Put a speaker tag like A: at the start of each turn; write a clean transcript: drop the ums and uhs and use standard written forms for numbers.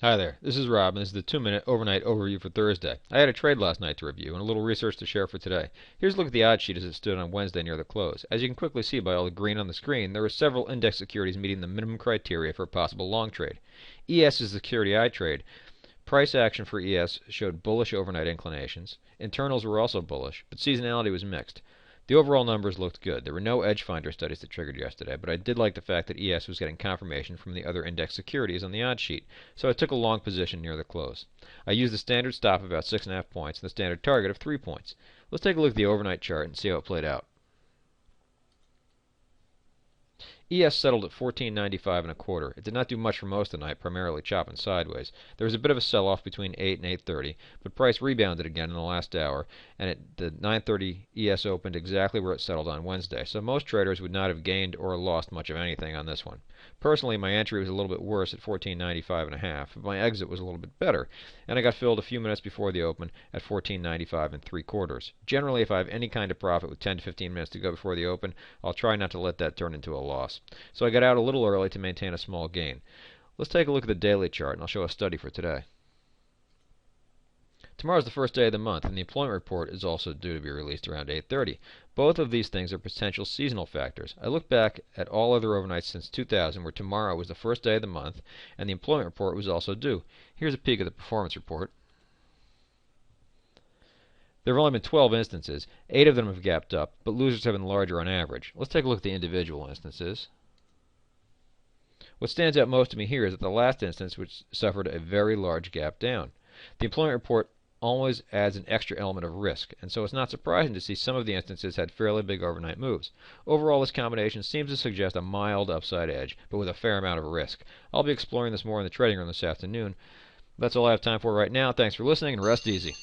A: Hi there, this is Rob, and this is the 2-minute overnight overview for Thursday. I had a trade last night to review and a little research to share for today. Here's a look at the odds sheet as it stood on Wednesday near the close. As you can quickly see by all the green on the screen, there were several index securities meeting the minimum criteria for a possible long trade. ES is the security I trade. Price action for ES showed bullish overnight inclinations. Internals were also bullish, but seasonality was mixed. The overall numbers looked good. There were no edge finder studies that triggered yesterday, but I did like the fact that ES was getting confirmation from the other index securities on the odds sheet, so I took a long position near the close. I used the standard stop of about 6.5 points and the standard target of 3 points. Let's take a look at the overnight chart and see how it played out. ES settled at 14.95 and a quarter. It did not do much for most of the night, primarily chopping sideways. There was a bit of a sell-off between 8 and 8:30, but price rebounded again in the last hour, and at the 9:30 ES opened exactly where it settled on Wednesday. So most traders would not have gained or lost much of anything on this one. Personally, my entry was a little bit worse at 14.95 and a half, but my exit was a little bit better, and I got filled a few minutes before the open at 14.95 and 3/4. Generally, if I have any kind of profit with 10 to 15 minutes to go before the open, I'll try not to let that turn into a loss. So I got out a little early to maintain a small gain. Let's take a look at the daily chart, and I'll show a study for today. Tomorrow is the first day of the month, and the employment report is also due to be released around 8:30. Both of these things are potential seasonal factors. I look back at all other overnights since 2000 where tomorrow was the first day of the month, and the employment report was also due. Here's a peek at the performance report. There have only been 12 instances. 8 of them have gapped up, but losers have been larger on average. Let's take a look at the individual instances. What stands out most to me here is that the last instance, which suffered a very large gap down. The employment report always adds an extra element of risk, and so it's not surprising to see some of the instances had fairly big overnight moves. Overall, this combination seems to suggest a mild upside edge, but with a fair amount of risk. I'll be exploring this more in the trading room this afternoon. That's all I have time for right now. Thanks for listening, and rest easy.